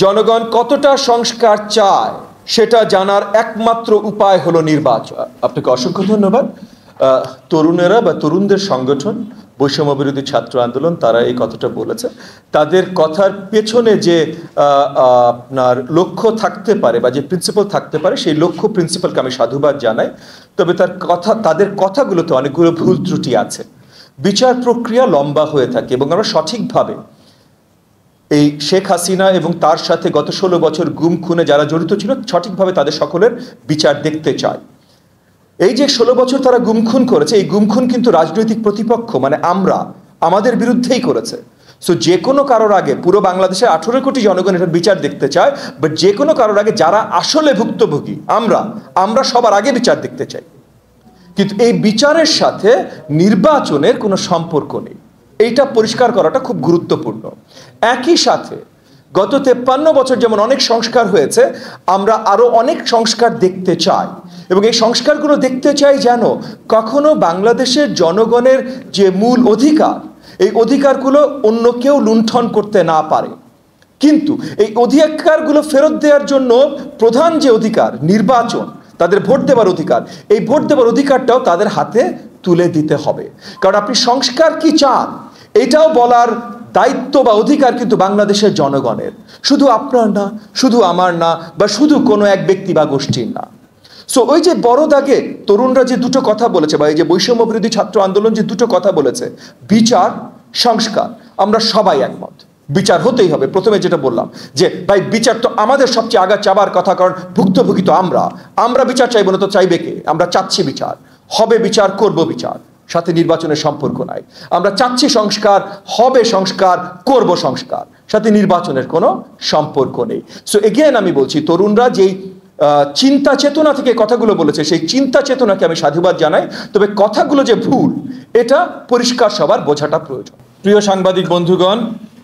জনগণ কতটা সংস্কার চায় সেটা জানার একমাত্র উপায় হলো নির্বাচন। আপনাকে অসংখ্য ধন্যবাদ। তরুণেরা বা তরুণদের সংগঠন বৈষম্য বিরোধী ছাত্র আন্দোলন তারা এই কথাটা বলেছে। তাদের কথার পেছনে যে আপনার লক্ষ্য থাকতে পারে বা যে প্রিন্সিপাল থাকতে পারে, সেই লক্ষ্য প্রিন্সিপালকে আমি সাধুবাদ জানাই। তবে তাদের কথাগুলোতে অনেকগুলো ভুল ত্রুটি আছে। বিচার প্রক্রিয়া লম্বা হয়ে থাকে এবং আমরা সঠিকভাবে এই শেখ হাসিনা এবং তার সাথে গত 16 বছর গুম খুনে যারা জড়িত ছিল সঠিকভাবে তাদের সকলের বিচার দেখতে চাই। এই যে 16 বছর তারা গুম খুন করেছে, এই গুম খুন কিন্তু রাজনৈতিক প্রতিপক্ষ মানে আমাদের বিরুদ্ধেই করেছে। সো যে কোনো কারোর আগে পুরো বাংলাদেশের 18 কোটি জনগণ এটার বিচার দেখতে চায়, বাট যে কোনো কারোর আগে যারা আসলে ভুক্তভোগী আমরা সবার আগে বিচার দেখতে চাই। কিন্তু এই বিচারের সাথে নির্বাচনের কোনো সম্পর্ক নেই, এইটা পরিষ্কার করাটা খুব গুরুত্বপূর্ণ। একই সাথে গত 53 বছর যেমন অনেক সংস্কার হয়েছে, আমরা আরো অনেক সংস্কার দেখতে চাই এবং এই সংস্কারগুলো দেখতে চাই যেন কখনো বাংলাদেশের জনগণের যে মূল অধিকার, এই অধিকারগুলো অন্য কেউ লুণ্ঠন করতে না পারে। কিন্তু এই অধিকারগুলো ফেরত দেওয়ার জন্য প্রধান যে অধিকার নির্বাচন, তাদের ভোট দেওয়ার অধিকার, এই ভোট দেওয়ার অধিকারটাও তাদের হাতে তুলে দিতে হবে। কারণ আপনি সংস্কার কি চান এটাও বলার দায়িত্ব বা অধিকার কিন্তু বাংলাদেশের জনগণের, শুধু আপনার না, শুধু আমার না, বা শুধু কোনো এক ব্যক্তি বা গোষ্ঠীর না। সো ওই যে বড় দাগে তরুণরা যে দুটো কথা বলেছে বা এই যে বৈষম্য বিরোধী ছাত্র আন্দোলন যে দুটো কথা বলেছে, বিচার, সংস্কার, আমরা সবাই একমত বিচার হতেই হবে। প্রথমে যেটা বললাম যে ভাই বিচার তো আমাদের সবচেয়ে আগে চাবার কথা, কারণ ভুক্তভোগী তো আমরা বিচার চাইবো না তো চাইবে কে? আমরা চাচ্ছি বিচার হবে, বিচার করব, বিচার সাথে নির্বাচনের সম্পর্ক নাই। আমরা চাচ্ছি সংস্কার হবে, সংস্কার করব, সংস্কার সাথে নির্বাচনের কোনো সম্পর্ক নেই। সো এগেইন আমি বলছি, তরুণরা যেই চিন্তা চেতনা থেকে কথাগুলো বলেছে, সেই চিন্তা চেতনাকে আমি সাধুবাদ জানাই। তবে কথাগুলো যে ভুল এটা পরিষ্কার সবার বোঝাটা প্রয়োজন। প্রিয় সাংবাদিক বন্ধুগণ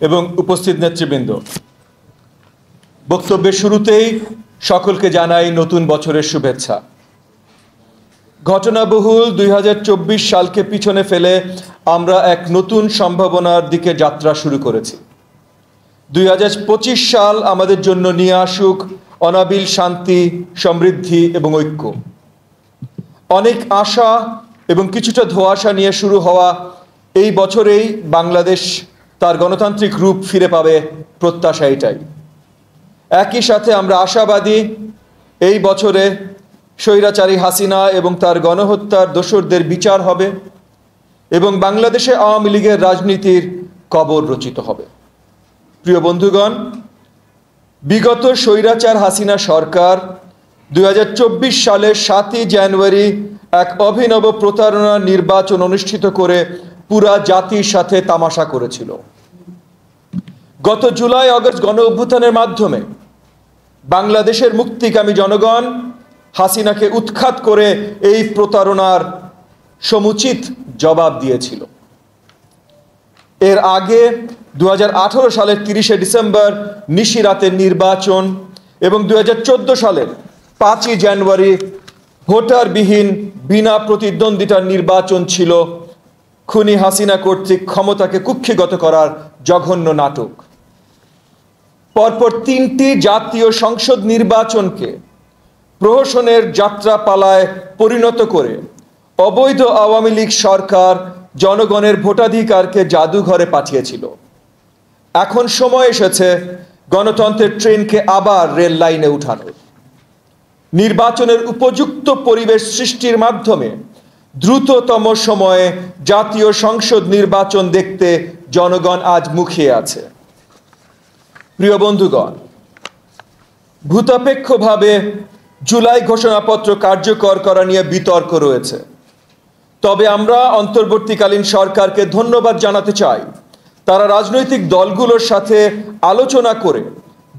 এবং উপস্থিত নেতৃবৃন্দ, বক্তব্যের শুরুতেই সকলকে জানাই নতুন বছরের শুভেচ্ছা। ঘটনাবহুল 2024 সালকে পিছনে ফেলে আমরা এক নতুন সম্ভাবনার দিকে যাত্রা শুরু করেছি। 2025 সাল আমাদের জন্য নিয়ে আসুক অনাবিল শান্তি, সমৃদ্ধি এবং ঐক্য। অনেক আশা এবং কিছুটা ধোঁয়াশা নিয়ে শুরু হওয়া এই বছরেই বাংলাদেশ তার গণতান্ত্রিক রূপ ফিরে পাবে, প্রত্যাশা এটাই। একই সাথে আমরা আশাবাদী এই বছরে স্বৈরাচারী হাসিনা এবং তার গণহত্যার দোসরদের বিচার হবে এবং বাংলাদেশে আওয়ামী লীগের রাজনীতির কবর রচিত হবে। প্রিয় বন্ধুগণ, বিগত স্বৈরাচার হাসিনা সরকার 2024 সালের 7ই জানুয়ারি এক অভিনব প্রতারণা নির্বাচন অনুষ্ঠিত করে পুরা জাতির সাথে তামাশা করেছিল। গত জুলাই আগস্ট গণ অভ্যুত্থানের মাধ্যমে বাংলাদেশের মুক্তিকামী জনগণ হাসিনাকে উৎখাত করে এই প্রতারণার সমুচিত জবাব দিয়েছিল। এর আগে 2018 সালের 30শে ডিসেম্বর নিশিরাতের নির্বাচন এবং 2014 সালের 5ই জানুয়ারি ভোটারবিহীন বিনা প্রতিদ্বন্দ্বিতার নির্বাচন ছিল খুনি হাসিনা কর্তৃক ক্ষমতাকে কুক্ষিগত করার জঘন্য নাটক। পরপর 3টি জাতীয় সংসদ নির্বাচনকে প্রহসনের যাত্রাপালায় পরিণত করে অবৈধ আওয়ামী লীগ সরকার জনগণের ভোটাধিকারকে জাদুঘরে পাঠিয়েছিল। এখন সময় এসেছে গণতন্ত্রের ট্রেনকে আবার রেল লাইনে উঠানোর। নির্বাচনের উপযুক্ত পরিবেশ সৃষ্টির মাধ্যমে দ্রুততম সময়ে জাতীয় সংসদ নির্বাচন দেখতে জনগণ আজ মুখিয়ে আছে। প্রিয় বন্ধুগণ, ভূতাপেক্ষভাবে জুলাই ঘোষণাপত্র কার্যকর করা নিয়ে বিতর্ক রয়েছে। তবে আমরা অন্তর্বর্তীকালীন সরকারকে ধন্যবাদ জানাতে চাই, তারা রাজনৈতিক দলগুলোর সাথে আলোচনা করে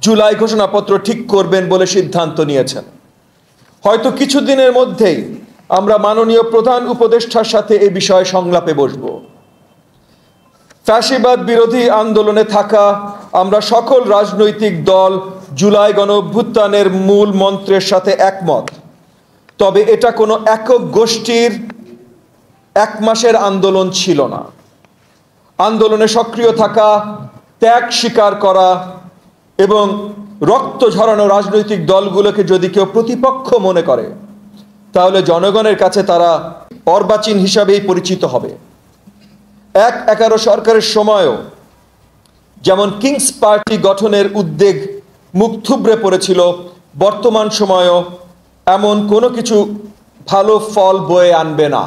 জুলাই ঘোষণাপত্র ঠিক করবেন বলে সিদ্ধান্ত নিয়েছেন। হয়তো কিছুদিনের মধ্যেই আমরা মাননীয় প্রধান উপদেষ্টার সাথে এ বিষয়ে সংলাপে বসব। ফ্যাসিবাদ বিরোধী আন্দোলনে থাকা আমরা সকল রাজনৈতিক দল জুলাই গণ অভ্যুত্থানের মূল মন্ত্রের সাথে একমত। তবে এটা কোনো একক গোষ্ঠীর এক মাসের আন্দোলন ছিল না। আন্দোলনে সক্রিয় থাকা, ত্যাগ স্বীকার করা এবং রক্ত ঝরানো রাজনৈতিক দলগুলোকে যদি কেউ প্রতিপক্ষ মনে করে, তাহলে জনগণের কাছে তারা অর্বাচীন হিসাবেই পরিচিত হবে। ১-১১ সরকারের সময়ও যেমন কিংস পার্টি গঠনের উদ্যোগ মুখ থুবড়ে পড়েছিল, বর্তমান সময়ও এমন কোনো কিছু ভালো ফল বয়ে আনবে না।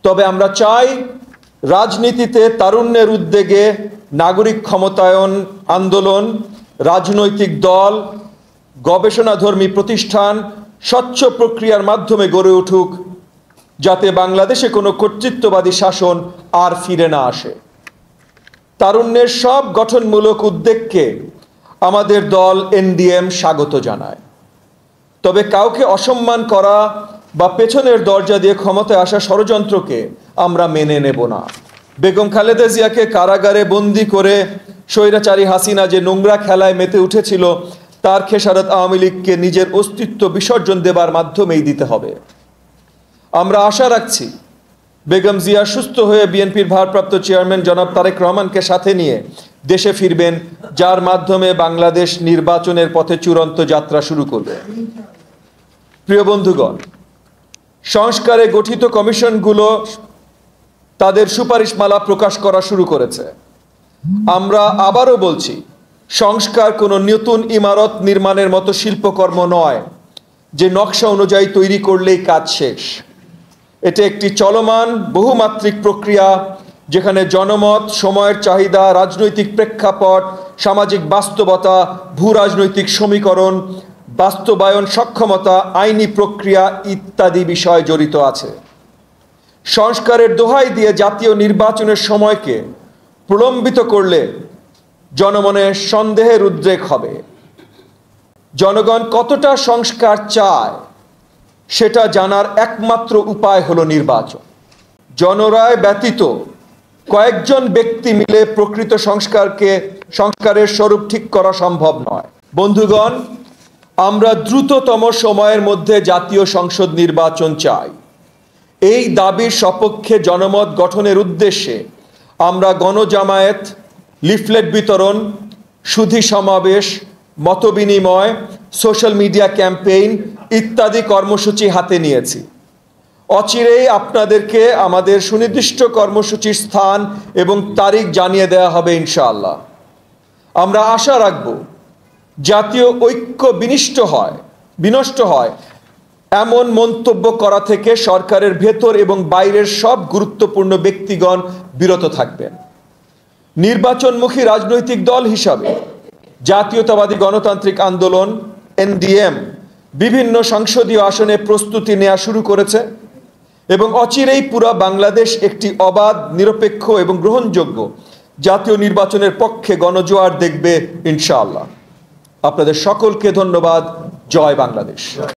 তবে আমরা চাই রাজনীতিতে তারুণ্যের উদ্যোগে নাগরিক ক্ষমতায়ন আন্দোলন, রাজনৈতিক দল, গবেষণাধর্মী প্রতিষ্ঠান স্বচ্ছ প্রক্রিয়ার মাধ্যমে গড়ে উঠুক, যাতে বাংলাদেশে কোনো কর্তৃত্ববাদী শাসন আর ফিরে না আসে। তারুণ্যের সব গঠনমূলক উদ্যোগকে আমাদের দল এনডিএম স্বাগত জানায়। তবে কাউকে অসম্মান করা বা পেছনের দরজা দিয়ে ক্ষমতায় আসা ষড়যন্ত্রকে আমরা মেনে নেব না। বেগম খালেদা জিয়াকে কারাগারে বন্দি করে স্বৈরাচারী হাসিনা যে নোংরা খেলায় মেতে উঠেছিল, তার খেসারত আওয়ামী লীগকে নিজের অস্তিত্ব বিসর্জন দেবার মাধ্যমেই দিতে হবে। আমরা আশা রাখছি বেগম জিয়া সুস্থ হয়ে বিএনপির ভারপ্রাপ্ত চেয়ারম্যান জনাব তারেক রহমানকে সাথে নিয়ে দেশে ফিরবেন, যার মাধ্যমে বাংলাদেশ নির্বাচনের পথে চূড়ান্ত যাত্রা শুরু করবে। প্রিয় বন্ধুগণ, সংস্কারে গঠিত কমিশনগুলো তাদের সুপারিশমালা প্রকাশ করা শুরু করেছে। আমরা আবারও বলছি, সংস্কার কোনো নতুন ইমারত নির্মাণের মতো শিল্পকর্ম নয় যে নকশা অনুযায়ী তৈরি করলেই কাজ শেষ। এটা একটি চলমান বহুমাত্রিক প্রক্রিয়া, যেখানে জনমত, সময়ের চাহিদা, রাজনৈতিক প্রেক্ষাপট, সামাজিক বাস্তবতা, ভূ রাজনৈতিক সমীকরণ, বাস্তবায়ন সক্ষমতা, আইনি প্রক্রিয়া ইত্যাদি বিষয় জড়িত আছে। সংস্কারের দোহাই দিয়ে জাতীয় নির্বাচনের সময়কে প্রলম্বিত করলে জনমনে সন্দেহের উদ্রেক হবে। জনগণ কতটা সংস্কার চায় সেটা জানার একমাত্র উপায় হলো নির্বাচন। জনরায় ব্যতীত কয়েকজন ব্যক্তি মিলে প্রকৃত সংস্কারের স্বরূপ ঠিক করা সম্ভব নয়। বন্ধুগণ, আমরা দ্রুততম সময়ের মধ্যে জাতীয় সংসদ নির্বাচন চাই। এই দাবির সপক্ষে জনমত গঠনের উদ্দেশ্যে আমরা গণজামায়াত, লিফলেট বিতরণ, সুধী সমাবেশ, মতবিনিময়, সোশ্যাল মিডিয়া ক্যাম্পেইন ইত্যাদি কর্মসূচি হাতে নিয়েছি। অচিরেই আপনাদেরকে আমাদের সুনির্দিষ্ট কর্মসূচির স্থান এবং তারিখ জানিয়ে দেওয়া হবে ইনশাআল্লাহ। আমরা আশা রাখব জাতীয় ঐক্য বিনষ্ট হয় এমন মন্তব্য করা থেকে সরকারের ভেতর এবং বাইরের সব গুরুত্বপূর্ণ ব্যক্তিগণ বিরত থাকবেন। নির্বাচনমুখী রাজনৈতিক দল হিসাবে জাতীয়তাবাদী গণতান্ত্রিক আন্দোলন এনডিএম বিভিন্ন সংসদীয় আসনে প্রস্তুতি নেওয়া শুরু করেছে এবং অচিরেই পুরা বাংলাদেশ একটি অবাধ, নিরপেক্ষ এবং গ্রহণযোগ্য জাতীয় নির্বাচনের পক্ষে গণজোয়ার দেখবে ইনশাআল্লাহ। আপনাদের সকলকে ধন্যবাদ। জয় বাংলাদেশ।